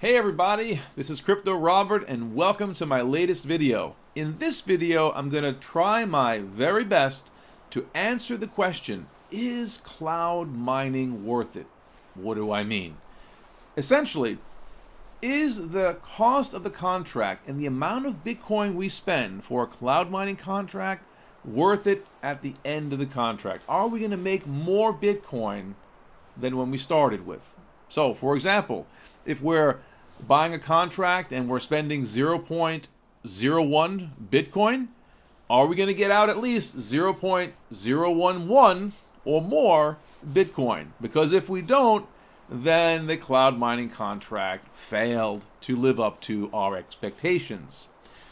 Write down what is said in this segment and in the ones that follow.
Hey everybody, this is Crypto Robert and welcome to my latest video. In this video, I'm going to try my very best to answer the question, is cloud mining worth it? What do I mean? Essentially, is the cost of the contract and the amount of Bitcoin we spend for a cloud mining contract worth it at the end of the contract? Are we going to make more Bitcoin than when we started with? So, for example, if we're buying a contract and we're spending 0.01 Bitcoin, are we going to get out at least 0.011 or more Bitcoin? Because if we don't, then the cloud mining contract failed to live up to our expectations.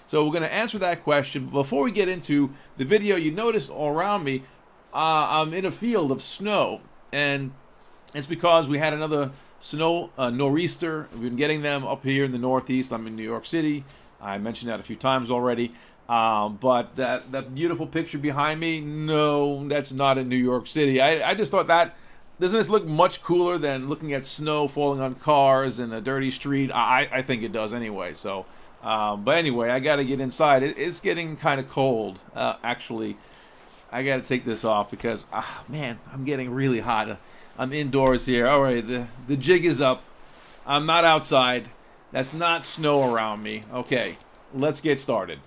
So we're going to answer that question. But before we get into the video, you notice all around me, I'm in a field of snow, and it's because we had another snow nor'easter. We've been getting them up here in the Northeast. I'm in New York City. I mentioned that a few times already. But that beautiful picture behind me, no, that's not in New York City. I just thought that, doesn't this look much cooler than looking at snow falling on cars in a dirty street? I think it does anyway. So, but anyway, I got to get inside. It's getting kind of cold. Actually, I got to take this off because, man, I'm getting really hot. I'm indoors here. All right, the jig is up. I'm not outside. That's not snow around me. Okay, let's get started.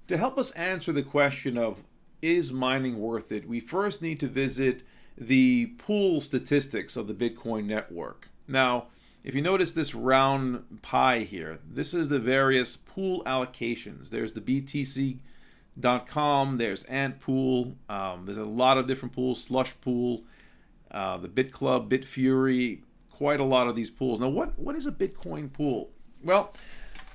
To help us answer the question of is mining worth it, we first need to visit the pool statistics of the Bitcoin network. Now, if you notice this round pie here, this is the various pool allocations. There's the BTC.com, there's Ant Pool, there's a lot of different pools, Slush Pool, the Bit Club, Bit Fury, quite a lot of these pools. Now, what is a Bitcoin pool? Well,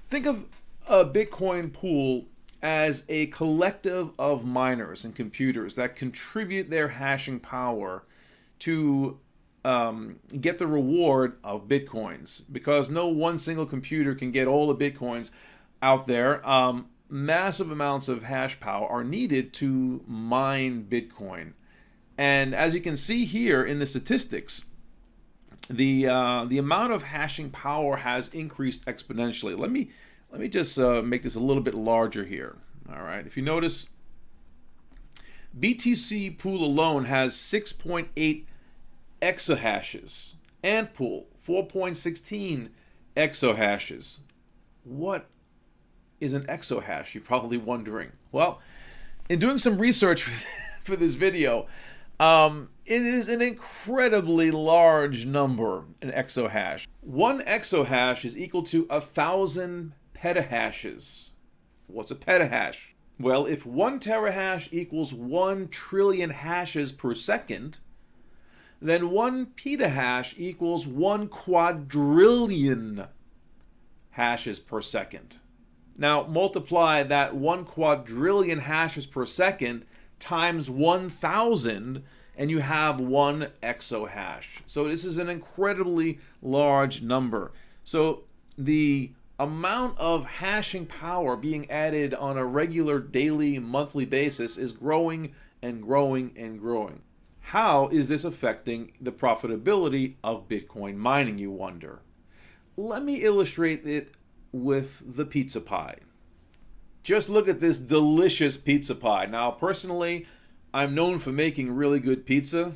think of a Bitcoin pool as a collective of miners and computers that contribute their hashing power to get the reward of Bitcoins. Because no one single computer can get all the Bitcoins out there. Massive amounts of hash power are needed to mine Bitcoin. And as you can see here in the statistics, the amount of hashing power has increased exponentially. Let me just make this a little bit larger here. All right. If you notice, BTC pool alone has 6.8 exahashes. Ant pool 4.16 exahashes. What is an exahash? You're probably wondering. Well, in doing some research for this video, it is an incredibly large number, an exahash. One exahash is equal to 1,000 petahashes. What's a petahash? Well, if 1 terahash equals 1 trillion hashes per second, then 1 petahash equals 1 quadrillion hashes per second. Now, multiply that 1 quadrillion hashes per second times 1,000, and you have 1 exahash. So this is an incredibly large number. So the amount of hashing power being added on a regular daily, monthly basis is growing and growing and growing. How is this affecting the profitability of Bitcoin mining, you wonder? Let me illustrate it with the pizza pie. Just look at this delicious pizza pie. Now, personally, I'm known for making really good pizza,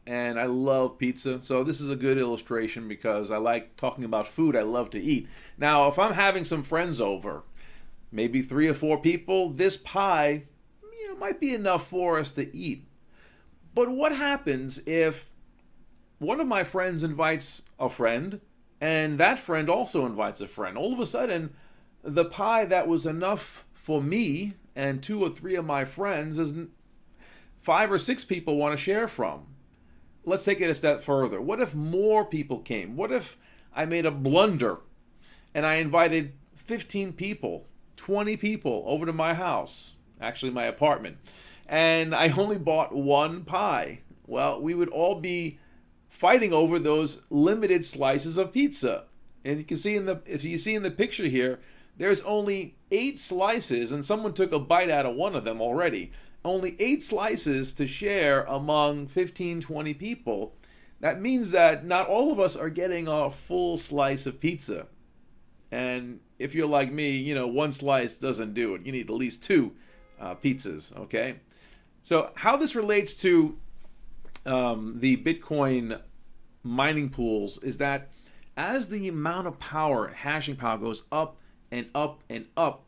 and I love pizza. So this is a good illustration because I like talking about food I love to eat. Now, if I'm having some friends over, maybe 3 or 4 people, this pie, might be enough for us to eat. But what happens if one of my friends invites a friend, and that friend also invites a friend? All of a sudden, the pie that was enough for me and 2 or 3 of my friends is 5 or 6 people want to share from. Let's take it a step further. What if more people came? What if I made a blunder and I invited 15 people, 20 people over to my house, actually my apartment, and I only bought 1 pie? Well, we would all be fighting over those limited slices of pizza. And you can see if you see in the picture here, there's only 8 slices, and someone took a bite out of one of them already. Only 8 slices to share among 15, 20 people. That means that not all of us are getting a full slice of pizza. And if you're like me, one slice doesn't do it. You need at least two pizzas, okay? So how this relates to the Bitcoin mining pools is that as the amount of power, hashing power, goes up and up and up,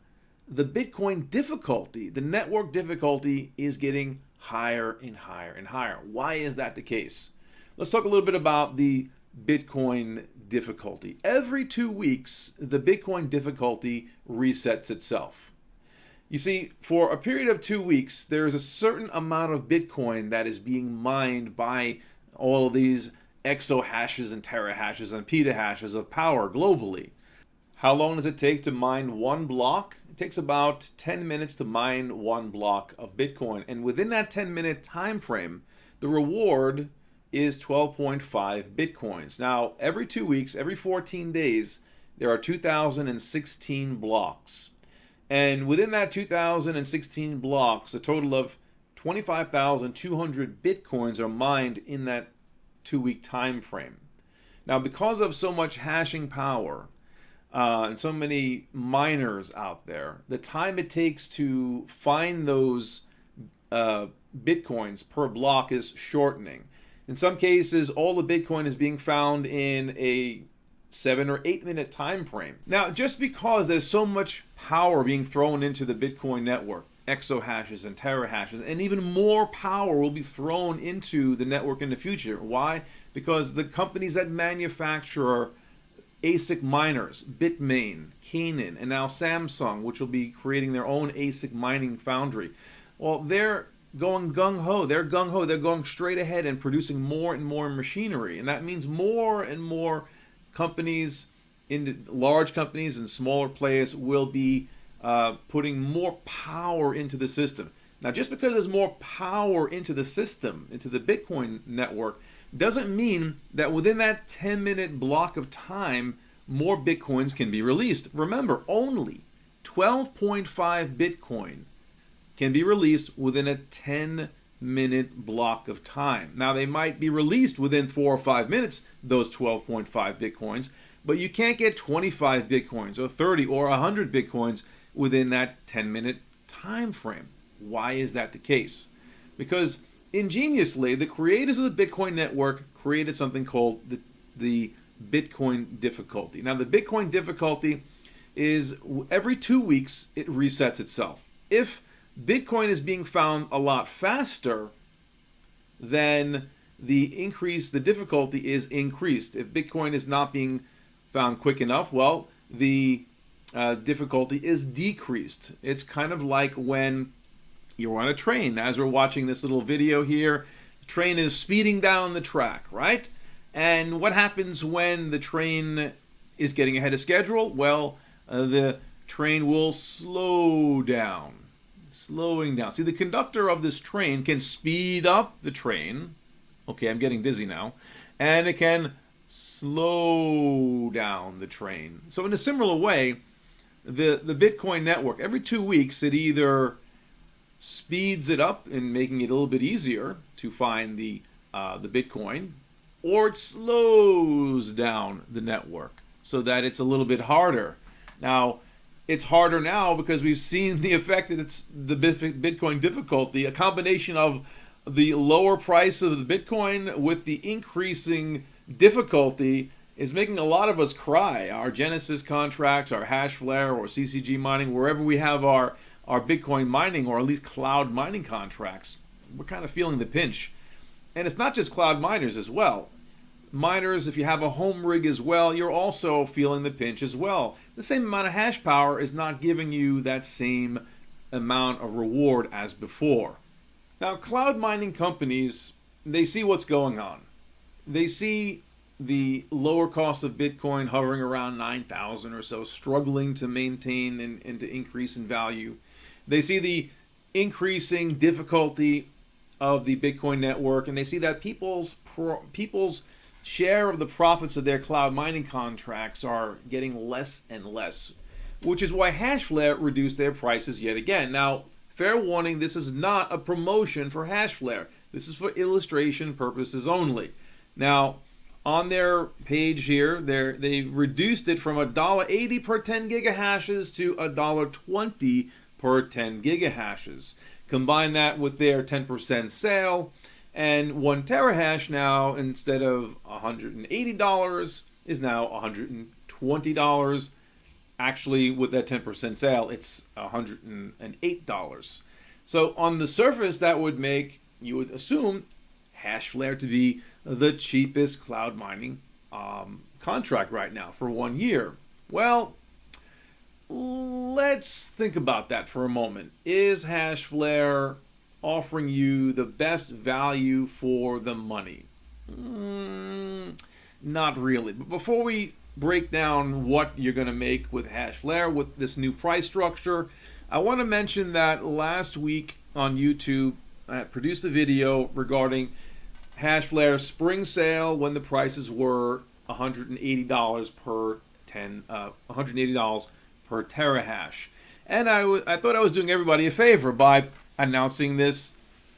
the Bitcoin difficulty, the network difficulty, is getting higher and higher and higher. Why is that the case? Let's talk a little bit about the Bitcoin difficulty. Every 2 weeks, the Bitcoin difficulty resets itself. You see, for a period of 2 weeks, there is a certain amount of Bitcoin that is being mined by all of these exo hashes and terahashes and petahashes of power globally. How long does it take to mine one block? It takes about 10 minutes to mine one block of Bitcoin. And within that 10-minute time frame, the reward is 12.5 Bitcoins. Now, every 2 weeks, every 14 days, there are 2,016 blocks. And within that 2,016 blocks, a total of 25,200 Bitcoins are mined in that 2-week time frame. Now, because of so much hashing power and so many miners out there, the time it takes to find those Bitcoins per block is shortening. In some cases, all the Bitcoin is being found in a 7 or 8 minute time frame. Now, just because there's so much power being thrown into the Bitcoin network, exo hashes and terahashes, and even more power will be thrown into the network in the future. Why? Because the companies that manufacture ASIC miners, Bitmain, Canaan, and now Samsung, which will be creating their own ASIC mining foundry, well, they're going gung-ho. They're gung-ho. They're going straight ahead and producing more and more machinery. And that means more and more companies, large companies and smaller players, will be putting more power into the system. Now, just because there's more power into the system, into the Bitcoin network, doesn't mean that within that 10-minute block of time, more Bitcoins can be released. Remember, only 12.5 Bitcoin can be released within a 10-minute block of time. Now, they might be released within 4 or 5 minutes, those 12.5 Bitcoins, but you can't get 25 Bitcoins or 30 or 100 Bitcoins within that 10-minute time frame. Why is that the case? Because ingeniously, the creators of the Bitcoin network created something called the Bitcoin difficulty. Now, the Bitcoin difficulty is every 2 weeks, it resets itself. If Bitcoin is being found a lot faster, then the difficulty is increased. If Bitcoin is not being found quick enough, well, the difficulty is decreased. It's kind of like when you're on a train. As we're watching this little video here, the train is speeding down the track, right? And what happens when the train is getting ahead of schedule? Well, the train will slow down. Slowing down. See, the conductor of this train can speed up the train. Okay, I'm getting dizzy now. And it can slow down the train. So in a similar way, the Bitcoin network, every 2 weeks, it either speeds it up and making it a little bit easier to find the Bitcoin, or it slows down the network so that it's a little bit harder. Now, it's harder now because we've seen the effect that it's the Bitcoin difficulty, a combination of the lower price of the Bitcoin with the increasing difficulty is making a lot of us cry. Our Genesis contracts, our Hashflare or CCG mining, wherever we have our Bitcoin mining or at least cloud mining contracts, we're kind of feeling the pinch. And it's not just cloud miners as well. Miners, if you have a home rig as well, you're also feeling the pinch as well. The same amount of hash power is not giving you that same amount of reward as before. Now, cloud mining companies, they see what's going on. They see the lower cost of Bitcoin hovering around 9,000 or so, struggling to maintain and to increase in value. They see the increasing difficulty of the Bitcoin network, and they see that people's share of the profits of their cloud mining contracts are getting less and less, which is why Hashflare reduced their prices yet again. Now, fair warning, this is not a promotion for Hashflare. This is for illustration purposes only. Now, on their page here, they reduced it from $1.80 per 10 gigahashes to $1.20 per 10 gigahashes. Combine that with their 10% sale, and 1 terahash now, instead of $180, is now $120. Actually, with that 10% sale, it's $108. So on the surface, that would make, you would assume, Hashflare to be the cheapest cloud mining contract right now for 1 year. Well, let's think about that for a moment. Is Hashflare offering you the best value for the money? Not really. But before we break down what you're going to make with Hashflare with this new price structure, I want to mention that last week on YouTube, I produced a video regarding Hashflare spring sale when the prices were $180 per $180 per terahash, and I thought I was doing everybody a favor by announcing this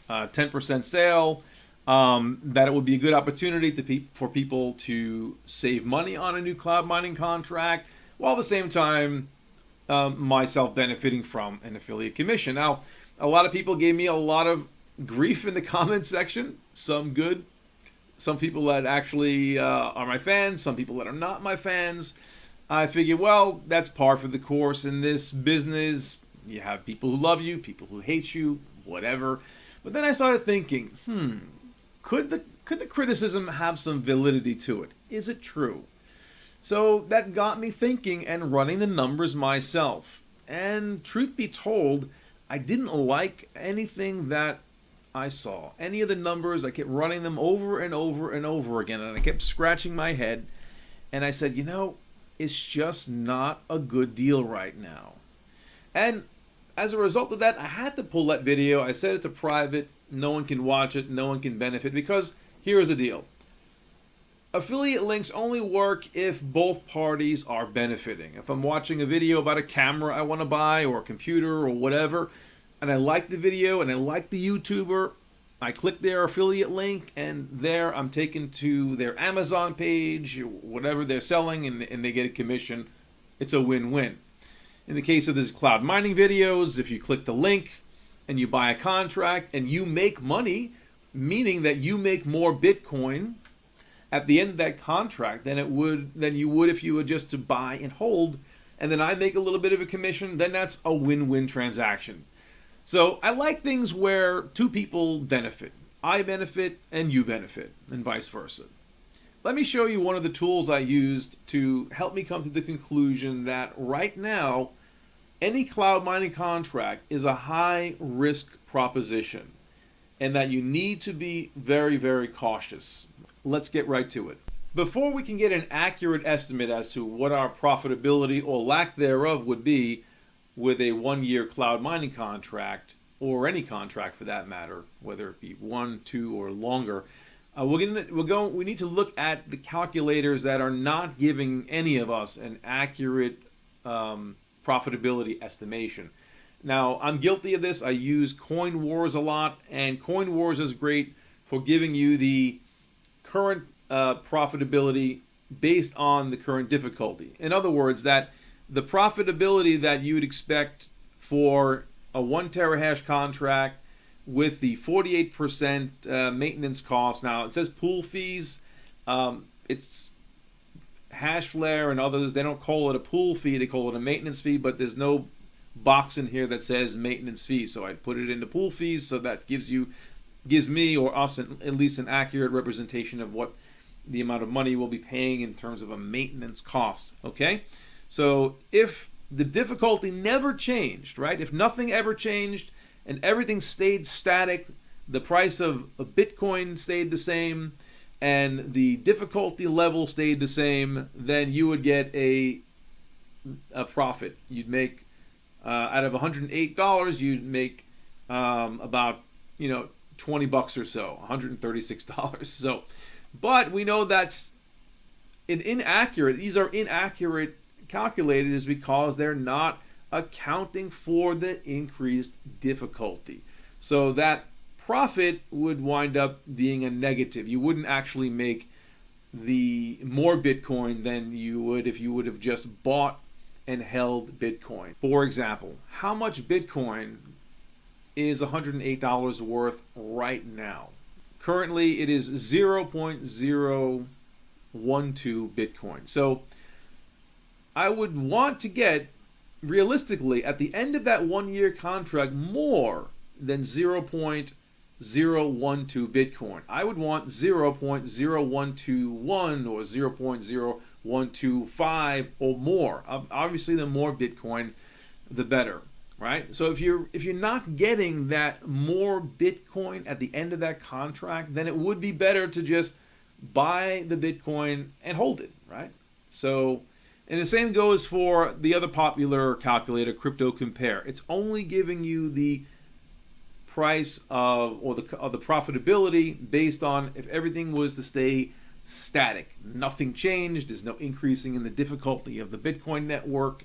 10% sale. That it would be a good opportunity for people to save money on a new cloud mining contract, while at the same time myself benefiting from an affiliate commission. Now, a lot of people gave me a lot of grief in the comment section, some good, some people that actually are my fans, some people that are not my fans. I figured, well, that's par for the course in this business. You have people who love you, people who hate you, whatever. But then I started thinking, could the criticism have some validity to it? Is it true? So that got me thinking and running the numbers myself. And truth be told, I didn't like anything that I saw. Any of the numbers, I kept running them over and over and over again, and I kept scratching my head. And I said, it's just not a good deal right now. And as a result of that, I had to pull that video. I set it to private. No one can watch it. No one can benefit, because here's the deal. Affiliate links only work if both parties are benefiting. If I'm watching a video about a camera I want to buy, or a computer, or whatever, and I like the video and I like the YouTuber, I click their affiliate link, and there I'm taken to their Amazon page, whatever they're selling, and they get a commission. It's a win-win. In the case of these cloud mining videos, if you click the link and you buy a contract and you make money, meaning that you make more Bitcoin at the end of that contract than you would if you were just to buy and hold, and then I make a little bit of a commission, then that's a win-win transaction. So I like things where two people benefit. I benefit and you benefit, and vice versa. Let me show you one of the tools I used to help me come to the conclusion that right now, any cloud mining contract is a high risk proposition, and that you need to be very, very cautious. Let's get right to it. Before we can get an accurate estimate as to what our profitability or lack thereof would be with a 1 year cloud mining contract, or any contract for that matter, whether it be 1, 2, or longer, we need to look at the calculators that are not giving any of us an accurate profitability estimation. Now, I'm guilty of this. I use Coin Wars a lot, and Coin Wars is great for giving you the current profitability based on the current difficulty. In other words, that the profitability that you would expect for a 1 terahash contract with the 48% maintenance cost. Now, it says pool fees. It's Hashflare and others, they don't call it a pool fee, they call it a maintenance fee, but there's no box in here that says maintenance fee. So I put it into pool fees, so that gives me or us at least an accurate representation of what the amount of money we'll be paying in terms of a maintenance cost. Okay? So if the difficulty never changed, right? If nothing ever changed and everything stayed static, the price of Bitcoin stayed the same, and the difficulty level stayed the same, then you would get a profit. You'd make out of $108, you'd make about $20 or so, $136. So, but we know that's inaccurate. These are inaccurate calculated is because they're not accounting for the increased difficulty. So that profit would wind up being a negative. You wouldn't actually make the more Bitcoin than you would if you would have just bought and held Bitcoin. For example, how much Bitcoin is $108 worth right now? Currently, it is 0.012 Bitcoin. So I would want to get, realistically, at the end of that 1 year contract, more than 0.012 Bitcoin. I would want 0.0121 or 0.0125 or more. Obviously, the more Bitcoin, the better, right? So if you're not getting that more Bitcoin at the end of that contract, then it would be better to just buy the Bitcoin and hold it, right? So, and the same goes for the other popular calculator, Crypto Compare. It's only giving you the price of the profitability based on if everything was to stay static, nothing changed, there's no increasing in the difficulty of the Bitcoin network,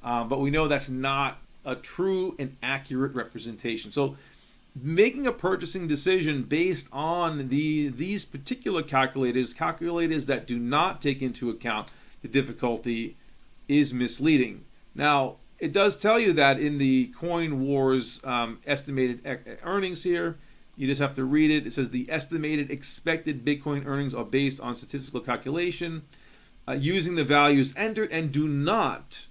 but we know that's not a true and accurate representation. So making a purchasing decision based on these particular calculators that do not take into account the difficulty, is misleading. Now, it does tell you that in the Coin Wars estimated earnings here. You just have to read it. It says the estimated expected Bitcoin earnings are based on statistical calculation using the values entered and do not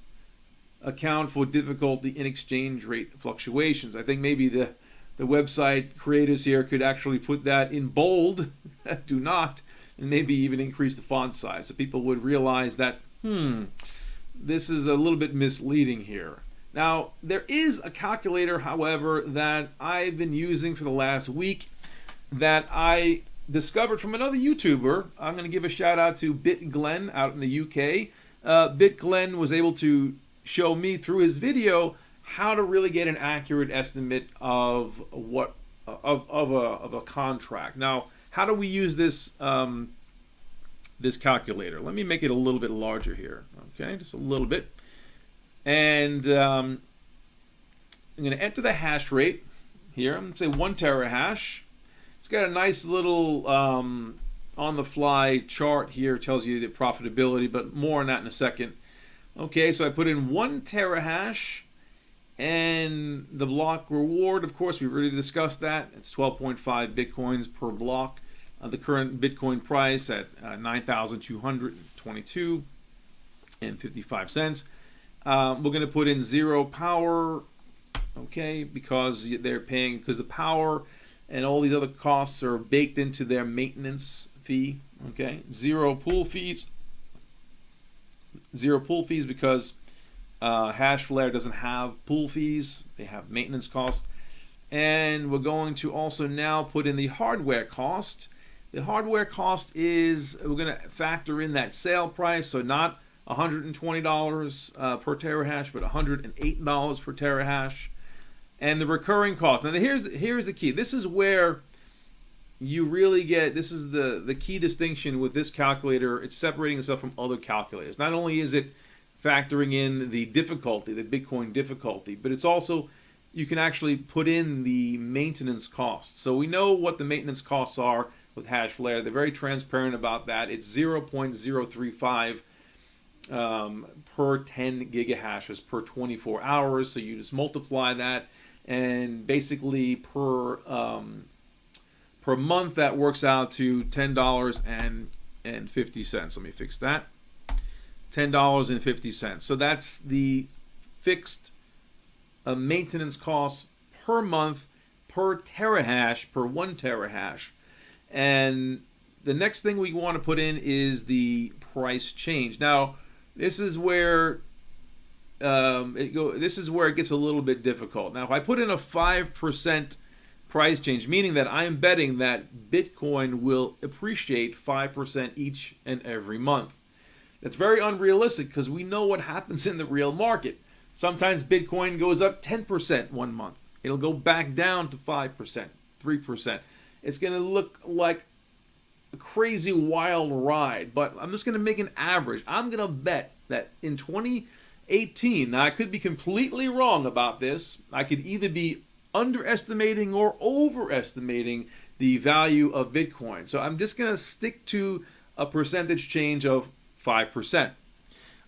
account for difficulty in exchange rate fluctuations. I think maybe the website creators here could actually put that in bold, do not, and maybe even increase the font size so people would realize that, this is a little bit misleading here. Now, there is a calculator, however, that I've been using for the last week that I discovered from another YouTuber. I'm going to give a shout out to BitGlenn out in the UK. BitGlenn was able to show me through his video how to really get an accurate estimate of what of a contract. Now, how do we use this this calculator? Let me make it a little bit larger here. Okay, just a little bit. And I'm going to enter the hash rate here. I'm going to say 1 terahash. It's got a nice little on-the-fly chart here. It tells you the profitability, but more on that in a second. Okay, so I put in 1 terahash, and the block reward, of course, we've already discussed that. It's 12.5 Bitcoins per block. The current Bitcoin price at $9,222.55. We're going to put in 0 power, okay, because they're paying, because the power and all these other costs are baked into their maintenance fee, okay. 0 pool fees. 0 pool fees because Hashflare doesn't have pool fees. They have maintenance costs. And we're going to also now put in the hardware cost. The hardware cost is, we're going to factor in that sale price, so not $120 per terahash, but $108 per terahash. And the recurring cost. Now here's the key. This is where you really get, this is the key distinction with this calculator. It's separating itself from other calculators. Not only is it factoring in the difficulty, the Bitcoin difficulty, but it's also, you can actually put in the maintenance costs. So we know what the maintenance costs are with Hashflare. They're very transparent about that. It's 0.035 per 10 gigahashes per 24 hours. So you just multiply that, and basically per month that works out to $10.50. Let me fix that. $10.50. So that's the fixed maintenance cost per month per terahash, per 1 terahash. And the next thing we want to put in is the price change. Now, this is where this is where it gets a little bit difficult. Now, if I put in a 5% price change, meaning that I'm betting that Bitcoin will appreciate 5% each and every month. That's very unrealistic because we know what happens in the real market. Sometimes Bitcoin goes up 10% one month. It'll go back down to 5%, 3%. It's going to look like a crazy wild ride, but I'm just going to make an average. I'm going to bet that in 2018, now I could be completely wrong about this. I could either be underestimating or overestimating the value of Bitcoin. So I'm just going to stick to a percentage change of 5%.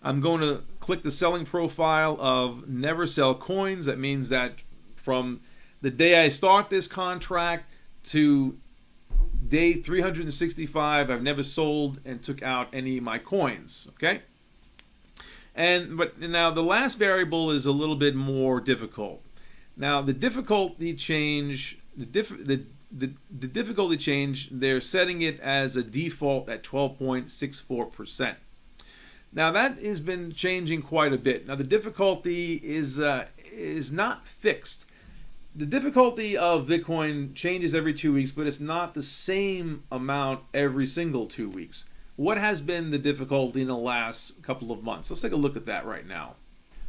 I'm going to click the selling profile of never sell coins. That means that from the day I start this contract to day 365, I've never sold and took out any of my coins. Okay. But now the last variable is a little bit more difficult. Now the difficulty change, the difficulty change, they're setting it as a default at 12.64%. Now that has been changing quite a bit. Now the difficulty is not fixed. The difficulty of Bitcoin changes every 2 weeks, but it's not the same amount every single 2 weeks. What has been the difficulty in the last couple of months? Let's take a look at that right now.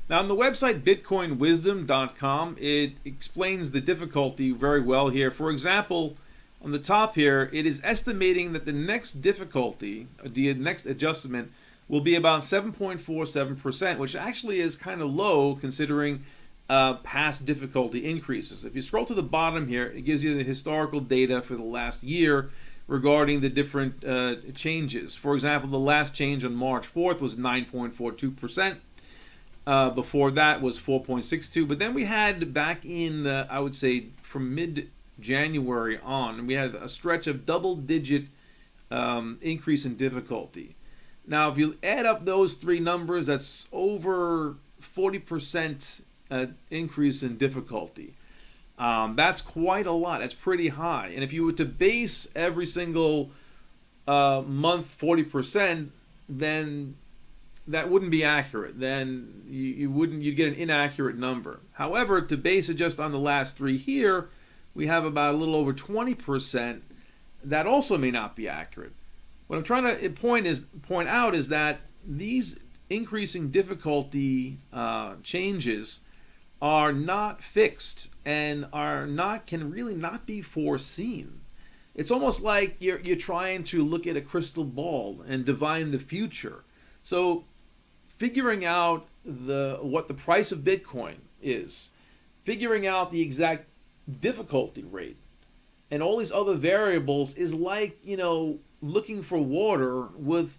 Now on the website bitcoinwisdom.com, it explains the difficulty very well here. For example, on the top here, it is estimating that the next difficulty, the next adjustment, will be about 7.47%, which actually is kind of low considering past difficulty increases. If you scroll to the bottom here, it gives you the historical data for the last year regarding the different changes. For example, the last change on March 4th was 9.42%. Before that was 4.62%. But then we had back in, I would say, from mid-January on, we had a stretch of double-digit increase in difficulty. Now, if you add up those three numbers, that's over 40% increase in difficulty. That's quite a lot. That's pretty high. And if you were to base every single month 40%, then that wouldn't be accurate. Then you'd get an inaccurate number. However, to base it just on the last three here, we have about a little over 20%. That also may not be accurate. What I'm trying to point out is that these increasing difficulty changes are not fixed and can really not be foreseen. It's almost like you're trying to look at a crystal ball and divine the future. So figuring out what the price of Bitcoin is, figuring out the exact difficulty rate, and all these other variables is like, looking for water with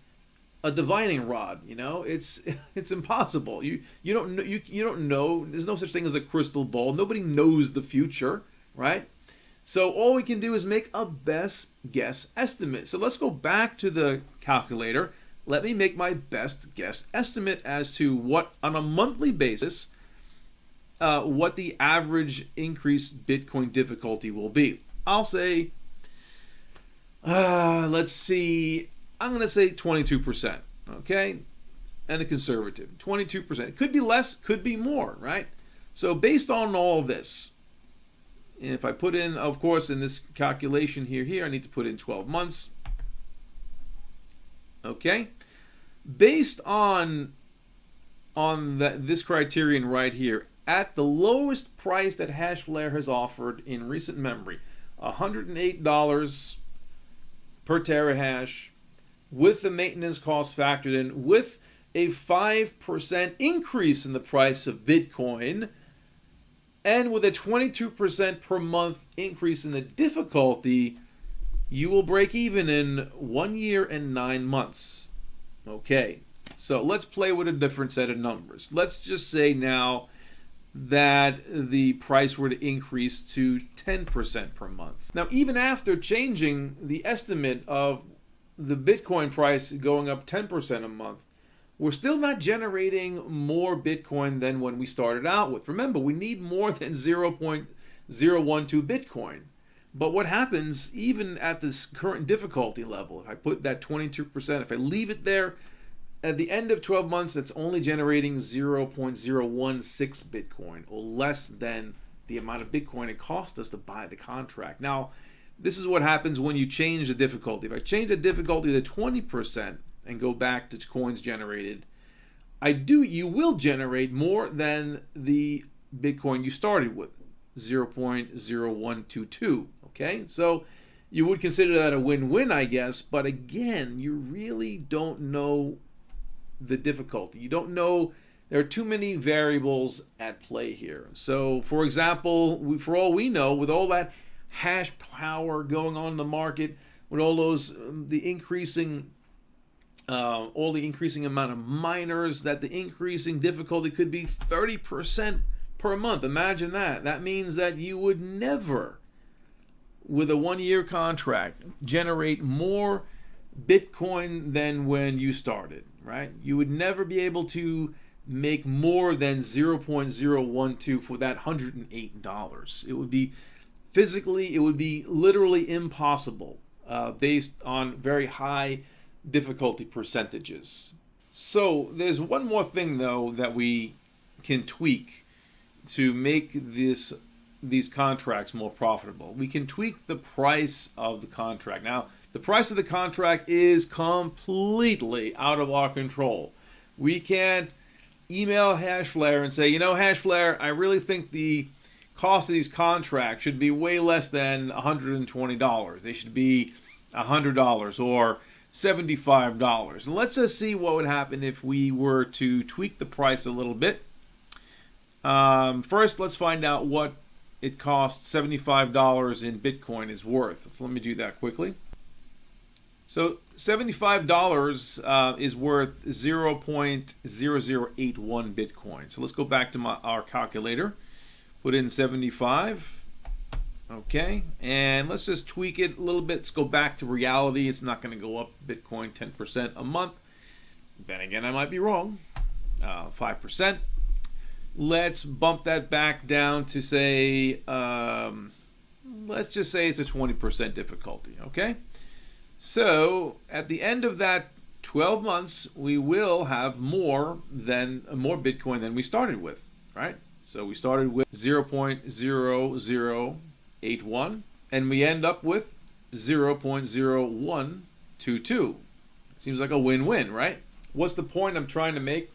a divining rod. It's impossible. You don't know. There's no such thing as a crystal ball. Nobody knows the future, right? So all we can do is make a best guess estimate. So let's go back to the calculator. Let me make my best guess estimate as to what, on a monthly basis, what the average increased Bitcoin difficulty will be. I'll say, let's see, I'm going to say 22%, okay? And a conservative, 22%. It could be less, could be more, right? So based on all this, if I put in, of course, in this calculation here, I need to put in 12 months. Okay? Based on this criterion right here, at the lowest price that Hashflare has offered in recent memory, $108 per terahash, with the maintenance cost factored in, with a 5% increase in the price of Bitcoin, and with a 22% per month increase in the difficulty, you will break even in 1 year and 9 months. Okay, so let's play with a different set of numbers. Let's just say now that the price were to increase to 10% per month. Now, even after changing the estimate of the Bitcoin price going up 10% a month, we're still not generating more Bitcoin than when we started out with. Remember, we need more than 0.012 Bitcoin. But what happens even at this current difficulty level, if I put that 22%, if I leave it there, at the end of 12 months, it's only generating 0.016 Bitcoin, or less than the amount of Bitcoin it cost us to buy the contract. Now, this is what happens when you change the difficulty. If I change the difficulty to 20% and go back to coins generated, you will generate more than the Bitcoin you started with, 0.0122. Okay, so you would consider that a win-win, I guess, but again, you really don't know the difficulty. You don't know, there are too many variables at play here. So, for example, for all we know, with all that hash power going on in the market, with all those, the increasing all the increasing amount of miners, that the increasing difficulty could be 30% per month. Imagine that. That means that you would never, with a 1-year contract, generate more Bitcoin than when you started, right? You would never be able to make more than 0.012 for that $108. It would be physically, it would be literally impossible based on very high difficulty percentages. So there's one more thing though that we can tweak to make these contracts more profitable. We can tweak the price of the contract. Now, the price of the contract is completely out of our control. We can't email Hashflare and say, you know, Hashflare, I really think the cost of these contracts should be way less than $120. They should be $100 or $75. And let's just see what would happen if we were to tweak the price a little bit. First, let's find out what it costs $75 in Bitcoin is worth. So let me do that quickly. So $75 is worth 0.0081 Bitcoin. So let's go back to our calculator. Put in 75. Okay, and let's just tweak it a little bit. Let's go back to reality. It's not going to go up Bitcoin 10% a month. Then again, I might be wrong. 5%. Let's bump that back down to say, let's just say it's a 20% difficulty. Okay, so at the end of that 12 months, we will have more Bitcoin than we started with, right? So we started with 0.0081 and we end up with 0.0122. Seems like a win-win, right? What's the point I'm trying to make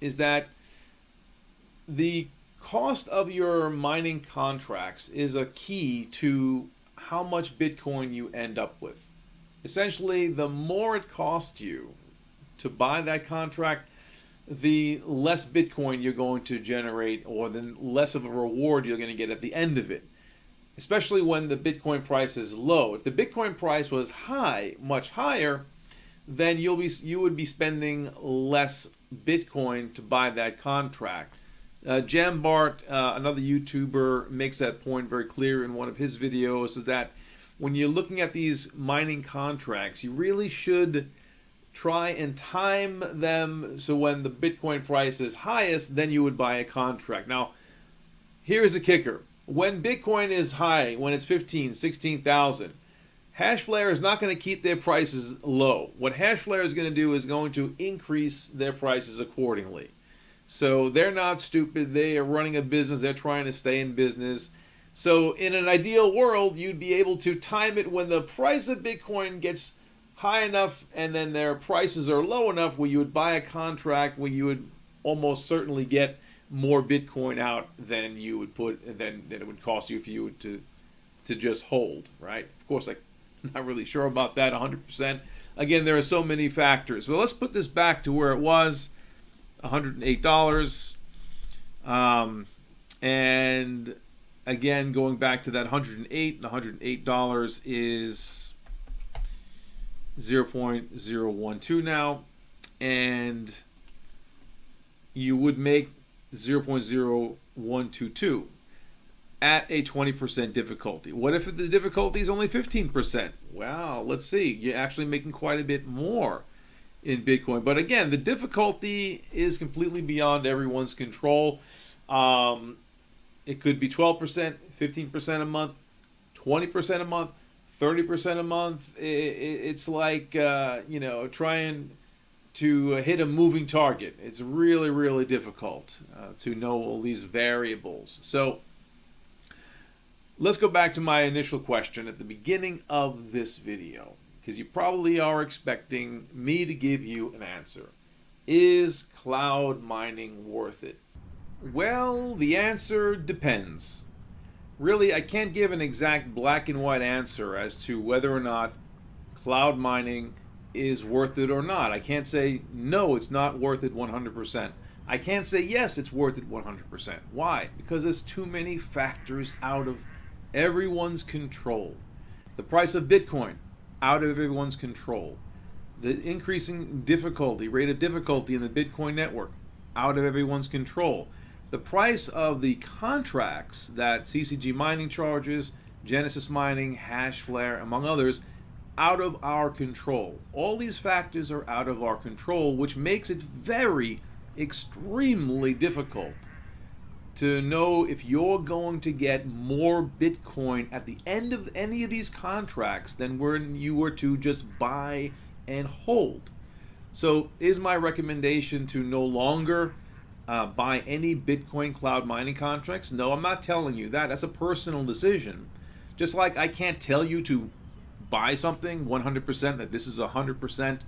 is that the cost of your mining contracts is a key to how much Bitcoin you end up with. Essentially, the more it costs you to buy that contract, the less Bitcoin you're going to generate, or the less of a reward you're going to get at the end of it. Especially when the Bitcoin price is low. If the Bitcoin price was high, much higher, then you would be spending less Bitcoin to buy that contract. Jambart, another YouTuber, makes that point very clear in one of his videos, is that when you're looking at these mining contracts, you really should try and time them so when the Bitcoin price is highest, then you would buy a contract. Now, here's a kicker. When Bitcoin is high, when it's 15, 16,000, Hashflare is not going to keep their prices low. What Hashflare is going to do is going to increase their prices accordingly. So they're not stupid. They are running a business. They're trying to stay in business. So in an ideal world, you'd be able to time it when the price of Bitcoin gets high enough and then their prices are low enough where you would buy a contract where you would almost certainly get more Bitcoin out than you would than it would cost you if you were to just hold, right? Of course, I'm not really sure about that 100%. Again, there are so many factors. Well, let's put this back to where it was, $108. And again, going back to that 108, the $108 is 0.012 now, and you would make 0.0122 at a 20% difficulty. What if the difficulty is only 15%? Well, let's see. You're actually making quite a bit more in Bitcoin. But again, the difficulty is completely beyond everyone's control. It could be 12%, 15% a month, 20% a month, 30% a month. It's like, trying to hit a moving target. It's really, really difficult to know all these variables. So let's go back to my initial question at the beginning of this video, because you probably are expecting me to give you an answer. Is cloud mining worth it? Well, the answer depends. Really, I can't give an exact black and white answer as to whether or not cloud mining is worth it or not. I can't say, no, it's not worth it 100%. I can't say, yes, it's worth it 100%. Why? Because there's too many factors out of everyone's control. The price of Bitcoin, out of everyone's control. The increasing rate of difficulty in the Bitcoin network, out of everyone's control. The price of the contracts that CCG Mining charges, Genesis Mining, Hashflare, among others, out of our control. All these factors are out of our control, which makes it very, extremely difficult to know if you're going to get more Bitcoin at the end of any of these contracts than when you were to just buy and hold. So is my recommendation to no longer buy any Bitcoin cloud mining contracts? No, I'm not telling you that. That's a personal decision. Just like I can't tell you to buy something 100%, that this is 100%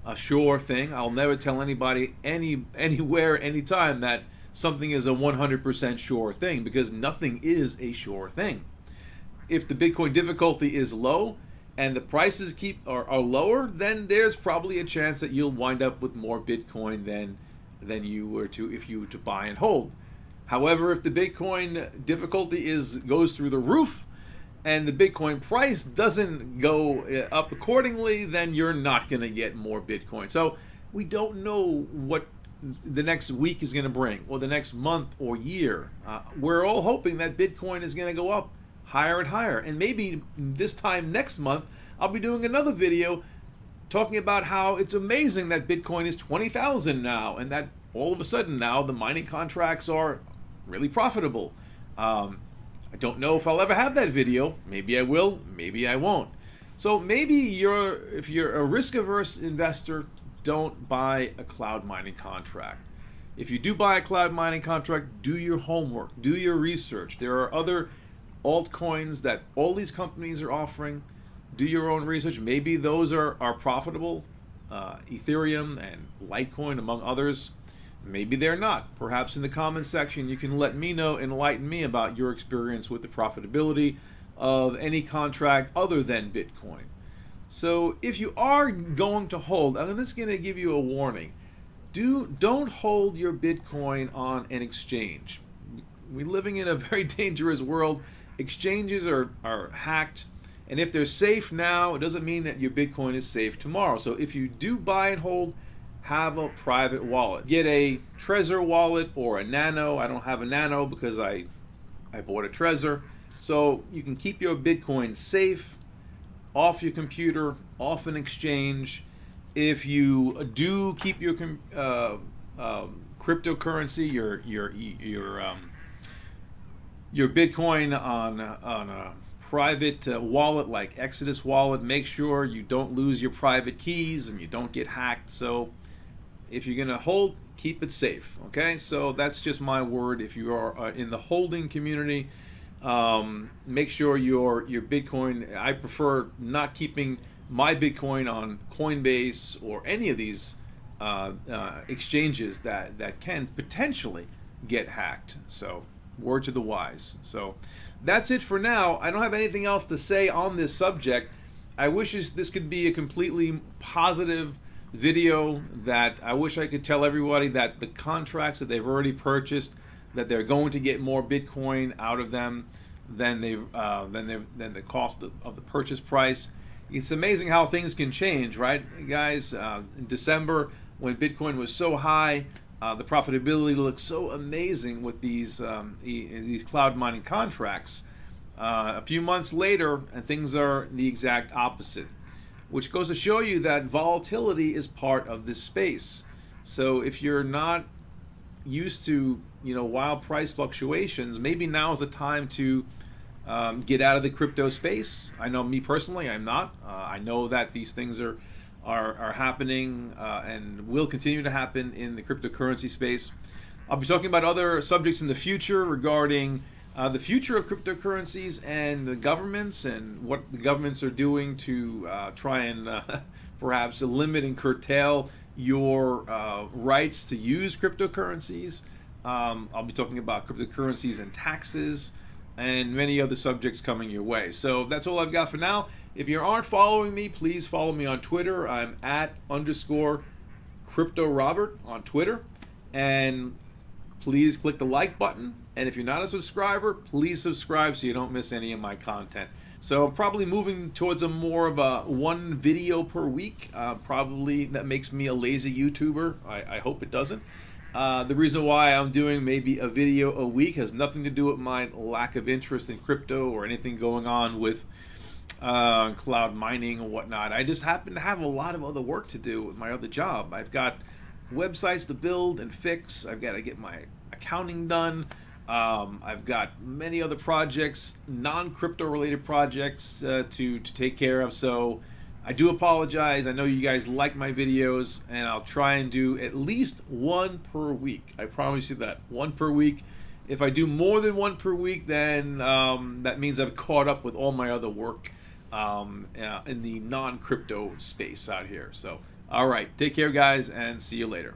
a sure thing. I'll never tell anybody anywhere, anytime that something is a 100% sure thing, because nothing is a sure thing. If the Bitcoin difficulty is low and the prices are lower, then there's probably a chance that you'll wind up with more Bitcoin than you were to if you were to buy and hold. However, if the Bitcoin difficulty goes through the roof and the Bitcoin price doesn't go up accordingly, then you're not going to get more Bitcoin. So we don't know what the next week is going to bring, or the next month or year. We're all hoping that Bitcoin is going to go up higher and higher. And maybe this time next month, I'll be doing another video talking about how it's amazing that Bitcoin is 20,000 now, and that all of a sudden now the mining contracts are really profitable. I don't know if I'll ever have that video. Maybe I will, maybe I won't. So maybe if you're a risk-averse investor, don't buy a cloud mining contract. If you do buy a cloud mining contract, do your homework, do your research. There are other altcoins that all these companies are offering. Do your own research. Maybe those are profitable, Ethereum and Litecoin among others. Maybe they're not. Perhaps in the comments section you can let me know, enlighten me about your experience with the profitability of any contract other than Bitcoin. So if you are going to hold, I'm just going to give you a warning. Don't hold your Bitcoin on an exchange. We're living in a very dangerous world. Exchanges are hacked, and if they're safe now, it doesn't mean that your Bitcoin is safe tomorrow. So if you do buy and hold, have a private wallet. Get a Trezor wallet or a Nano. I don't have a Nano because I bought a Trezor. So you can keep your Bitcoin safe, off your computer, off an exchange. If you do keep your cryptocurrency, your Bitcoin on a private wallet like Exodus wallet, make sure you don't lose your private keys and you don't get hacked. So if you're going to hold, keep it safe. Okay, so that's just my word. If you are in the holding community, make sure your Bitcoin, I prefer not keeping my Bitcoin on Coinbase or any of these exchanges that can potentially get hacked. So word to the wise. So that's it for now. I don't have anything else to say on this subject. I wish this could be a completely positive video, that I wish I could tell everybody that the contracts that they've already purchased, that they're going to get more Bitcoin out of them than the cost of the purchase price. It's amazing how things can change, right, guys? In December, when Bitcoin was so high, the profitability looked so amazing with these cloud mining contracts. A few months later, and things are the exact opposite, which goes to show you that volatility is part of this space. So if you're not used to wild price fluctuations, maybe now is the time to get out of the crypto space. I know me personally, I'm not. I know that these things are happening and will continue to happen in the cryptocurrency space. I'll be talking about other subjects in the future regarding the future of cryptocurrencies and the governments, and what the governments are doing to try and perhaps limit and curtail your rights to use cryptocurrencies. I'll be talking about cryptocurrencies and taxes and many other subjects coming your way. So that's all I've got for now. If you aren't following me, please follow me on Twitter. I'm @_CryptoRobert on Twitter. And please click the like button. And if you're not a subscriber, please subscribe so you don't miss any of my content. So I'm probably moving towards a more of a one video per week. Probably that makes me a lazy YouTuber. I hope it doesn't. The reason why I'm doing maybe a video a week has nothing to do with my lack of interest in crypto or anything going on with cloud mining and whatnot. I just happen to have a lot of other work to do with my other job. I've got websites to build and fix. I've got to get my accounting done. I've got many other projects, non-crypto related projects to take care of. So I do apologize. I know you guys like my videos, and I'll try and do at least one per week. I promise you that, one per week. If I do more than one per week, then that means I've caught up with all my other work in the non-crypto space out here. So, all right, take care, guys, and see you later.